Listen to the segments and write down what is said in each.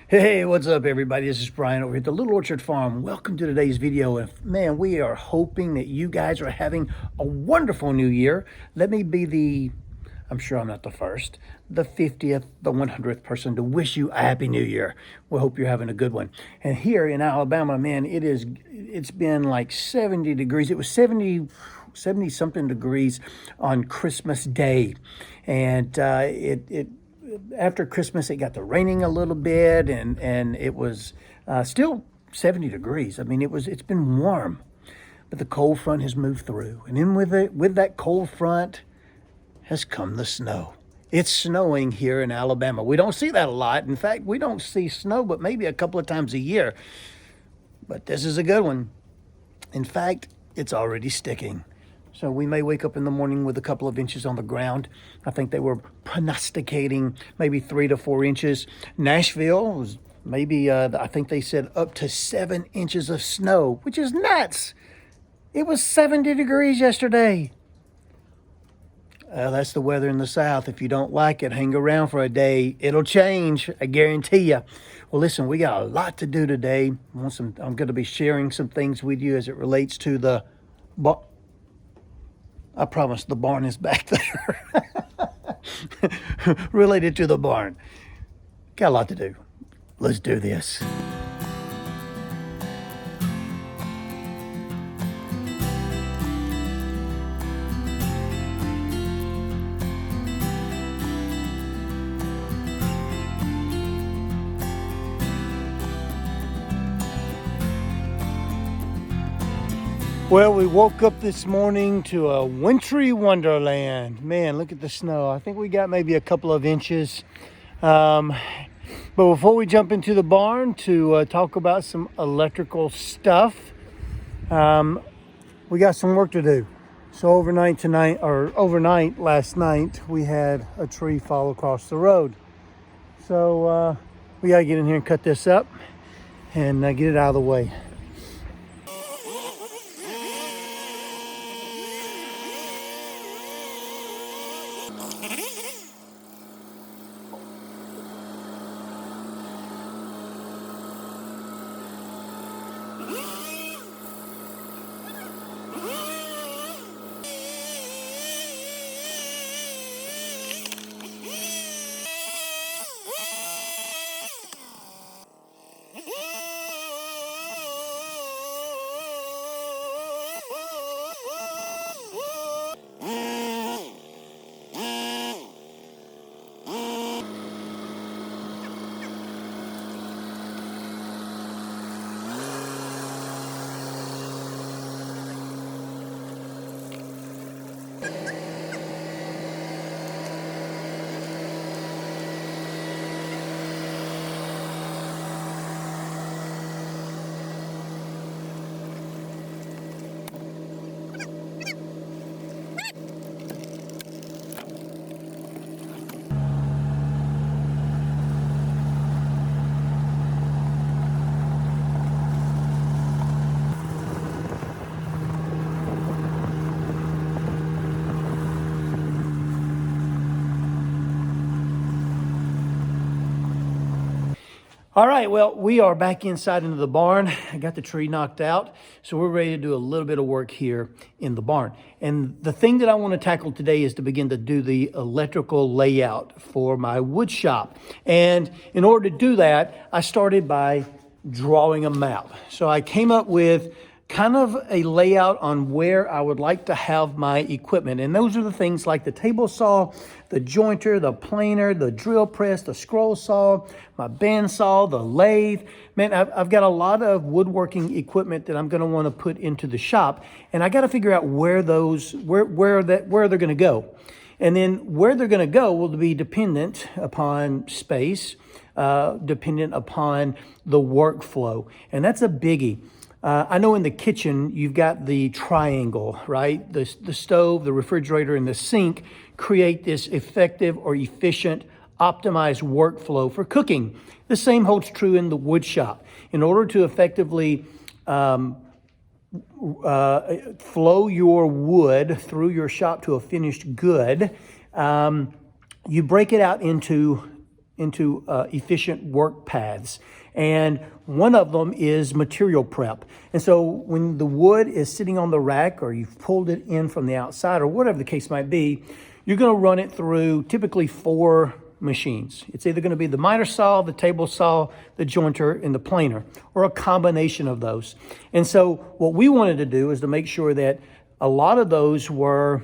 Hey, what's up, everybody? This is Brian over here at the Little Orchard Farm. Welcome to today's video. And man, we are hoping that you guys are having a wonderful new year. Let me be I'm sure I'm not the first, the 50th, the 100th person to wish you a happy new year. We hope you're having a good one. And here in Alabama, man, it's been like 70 degrees. It was 70 something degrees on Christmas Day. And after Christmas, it got to raining a little bit, and it was still 70 degrees. I mean, it's been warm, but the cold front has moved through, and then with that cold front has come the snow. It's snowing here in Alabama. We don't see that a lot. In fact, we don't see snow but maybe a couple of times a year. But this is a good one. In fact, it's already sticking. So we may wake up in the morning with a couple of inches on the ground. I think they were prognosticating maybe 3 to 4 inches. Nashville was maybe, I think they said up to 7 inches of snow, which is nuts. It was 70 degrees yesterday. That's the weather in the South. If you don't like it, hang around for a day. It'll change, I guarantee you. Well, listen, we got a lot to do today. I'm going to be sharing some things with you as it relates to the I promise the barn is back there. Related to the barn. Got a lot to do. Let's do this. Well, we woke up this morning to a wintry wonderland. Man, look at the snow. I think we got maybe a couple of inches. But before we jump into the barn to talk about some electrical stuff, we got some work to do. So overnight last night, we had a tree fall across the road. So we gotta get in here and cut this up and get it out of the way. All right, well, we are back inside into the barn. I got the tree knocked out, so we're ready to do a little bit of work here in the barn. And the thing that I want to tackle today is to begin to do the electrical layout for my wood shop. And in order to do that, I started by drawing a map. So I came up with kind of a layout on where I would like to have my equipment. And those are the things like the table saw, the jointer, the planer, the drill press, the scroll saw, my bandsaw, the lathe. Man, I've got a lot of woodworking equipment that I'm going to want to put into the shop, and I got to figure out where they're going to go. And then where they're going to go will be dependent upon space, dependent upon the workflow. And that's a biggie. I know in the kitchen, you've got the triangle, right? The stove, the refrigerator, and the sink create this effective or efficient, optimized workflow for cooking. The same holds true in the wood shop. In order to effectively flow your wood through your shop to a finished good, you break it out into efficient work paths. And one of them is material prep. And so when the wood is sitting on the rack, or you've pulled it in from the outside, or whatever the case might be, you're going to run it through typically 4 machines. It's either going to be the miter saw, the table saw, the jointer, and the planer, or a combination of those. And so what we wanted to do is to make sure that a lot of those were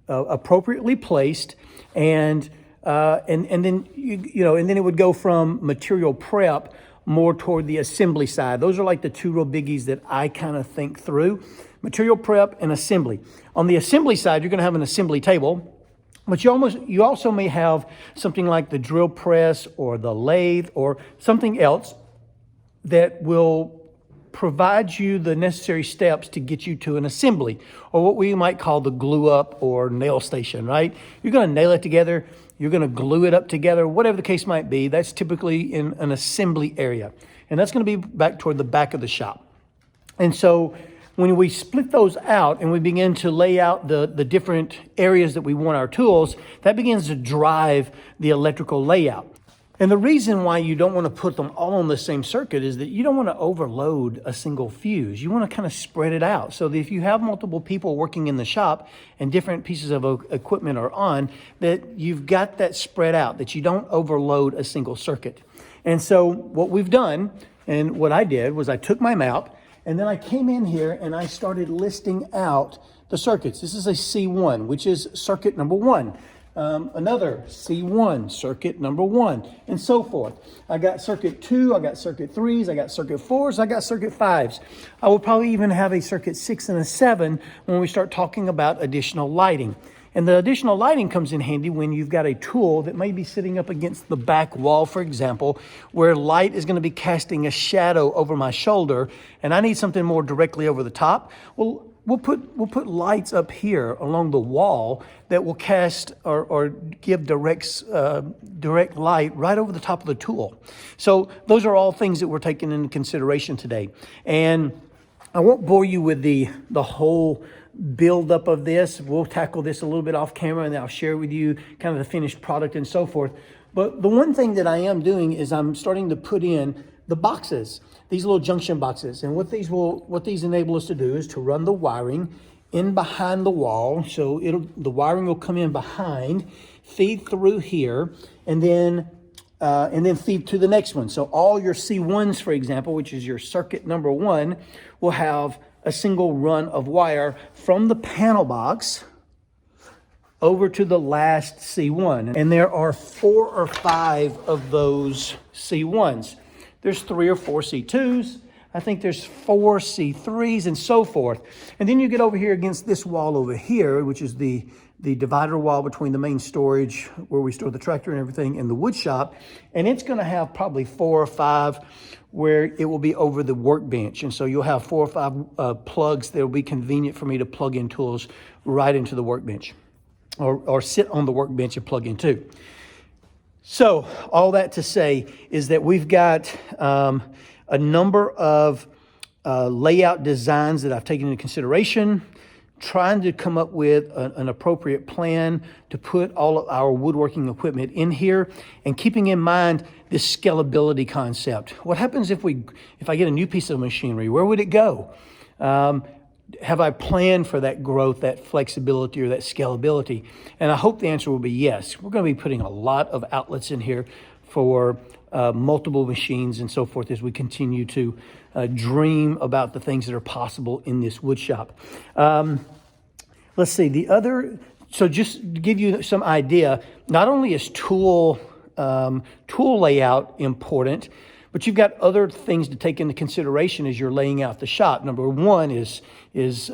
appropriately placed, and then and then it would go from material prep more toward the assembly side. Those are like the 2 real biggies that I kind of think through: material prep and assembly. On the assembly side, you're going to have an assembly table, but you also may have something like the drill press or the lathe or something else that will provide you the necessary steps to get you to an assembly, or what we might call the glue up or nail station, right? You're going to nail it together, you're going to glue it up together, whatever the case might be. That's typically in an assembly area, and that's going to be back toward the back of the shop. And so when we split those out and we begin to lay out the different areas that we want our tools, that begins to drive the electrical layout. And the reason why you don't want to put them all on the same circuit is that you don't want to overload a single fuse. You want to kind of spread it out so that if you have multiple people working in the shop and different pieces of equipment are on, that you've got that spread out, that you don't overload a single circuit. And so what we've done, and what I did, was I took my map, and then I came in here and I started listing out the circuits. This is a C1, which is circuit number 1. Another C1, circuit number 1, and so forth. I got circuit 2, I got circuit 3s, I got circuit 4s, I got circuit 5s. I will probably even have a circuit 6 and a 7 when we start talking about additional lighting. And the additional lighting comes in handy when you've got a tool that may be sitting up against the back wall, for example, where light is going to be casting a shadow over my shoulder, and I need something more directly over the top. Well, we'll put lights up here along the wall that will cast or give direct light right over the top of the tool. So those are all things that we're taking into consideration today. And I won't bore you with the whole build up of this. We'll tackle this a little bit off camera, and then I'll share with you kind of the finished product and so forth. But the one thing that I am doing is I'm starting to put in the boxes, these little junction boxes. And what these enable us to do is to run the wiring in behind the wall. So the wiring will come in behind, feed through here, and then feed to the next one. So all your C1s, for example, which is your circuit number 1, will have a single run of wire from the panel box over to the last C1. And there are 4 or 5 of those C1s. There's 3 or 4 C2s. I think there's 4 C3s and so forth. And then you get over here against this wall over here, which is the divider wall between the main storage where we store the tractor and everything and the wood shop. And it's going to have probably 4 or 5 where it will be over the workbench. And so you'll have 4 or 5 plugs that will be convenient for me to plug in tools right into the workbench, or sit on the workbench and plug into. So all that to say is that we've got a number of layout designs that I've taken into consideration, trying to come up with an appropriate plan to put all of our woodworking equipment in here, and keeping in mind this scalability concept. What happens if I get a new piece of machinery? Where would it go? Have I planned for that growth, that flexibility, or that scalability? And I hope the answer will be yes. We're going to be putting a lot of outlets in here for multiple machines and so forth as we continue to dream about the things that are possible in this wood shop. Let's see, so just to give you some idea, not only is tool layout important, but you've got other things to take into consideration as you're laying out the shop. Number 1 is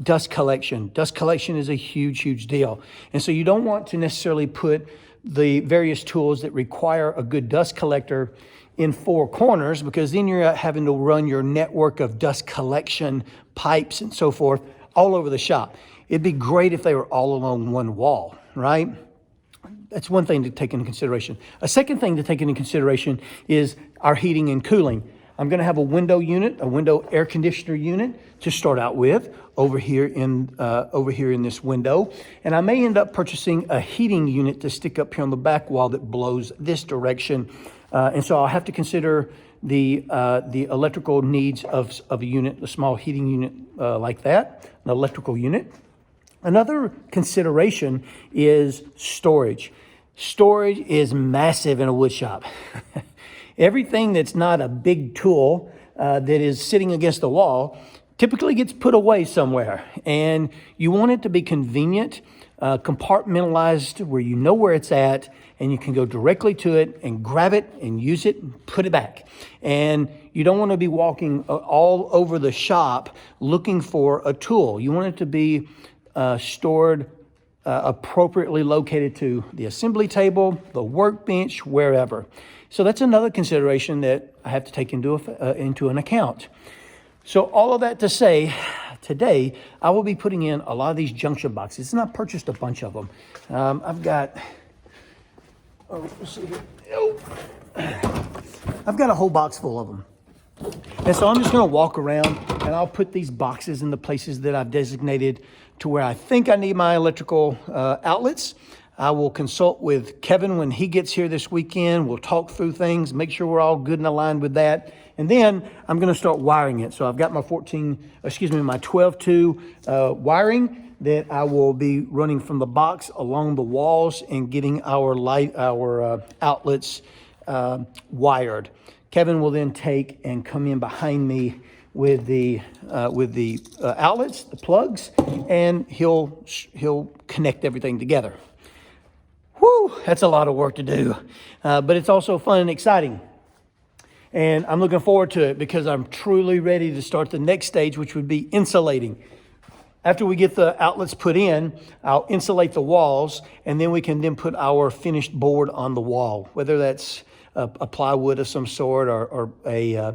dust collection. Dust collection is a huge, huge deal. And so you don't want to necessarily put the various tools that require a good dust collector in 4 corners, because then you're having to run your network of dust collection pipes and so forth all over the shop. It'd be great if they were all along one wall, right? That's one thing to take into consideration. A second thing to take into consideration is our heating and cooling. I'm going to have a window unit, a window air conditioner unit to start out with over here in this window. And I may end up purchasing a heating unit to stick up here on the back wall that blows this direction. And so I'll have to consider the electrical needs of a unit, a small heating unit like that, an electrical unit. Another consideration is storage. Storage is massive in a wood shop. Everything that's not a big tool that is sitting against the wall typically gets put away somewhere. And you want it to be convenient, compartmentalized, where you know where it's at, and you can go directly to it and grab it and use it and put it back. And you don't want to be walking all over the shop looking for a tool. You want it to be stored appropriately located to the assembly table, the workbench, wherever. So that's another consideration that I have to take into an account. So all of that to say, today I will be putting in a lot of these junction boxes, and I've purchased a bunch of them. I've got, let's see here. I've got a whole box full of them. And so I'm just going to walk around and I'll put these boxes in the places that I've designated to where I think I need my electrical outlets. I will consult with Kevin when he gets here this weekend. We'll talk through things, make sure we're all good and aligned with that. And then I'm going to start wiring it. So I've got my 12-2 wiring that I will be running from the box along the walls and getting our outlets wired. Kevin will then take and come in behind me with the outlets, the plugs, and he'll connect everything together. Whew, that's a lot of work to do, but it's also fun and exciting. And I'm looking forward to it because I'm truly ready to start the next stage, which would be insulating. After we get the outlets put in, I'll insulate the walls, and then we can then put our finished board on the wall, whether that's a plywood of some sort or a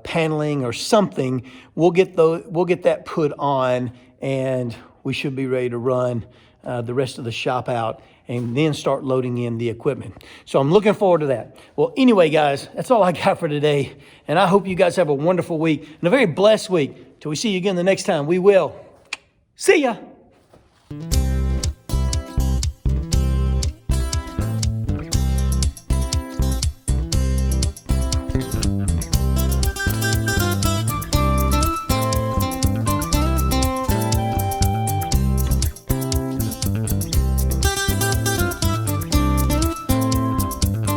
paneling or something. We'll get that put on, and we should be ready to run the rest of the shop out and then start loading in the equipment. So I'm looking forward to that. Well, anyway, guys, that's all I got for today. And I hope you guys have a wonderful week and a very blessed week. Till we see you again the next time, we will. See ya.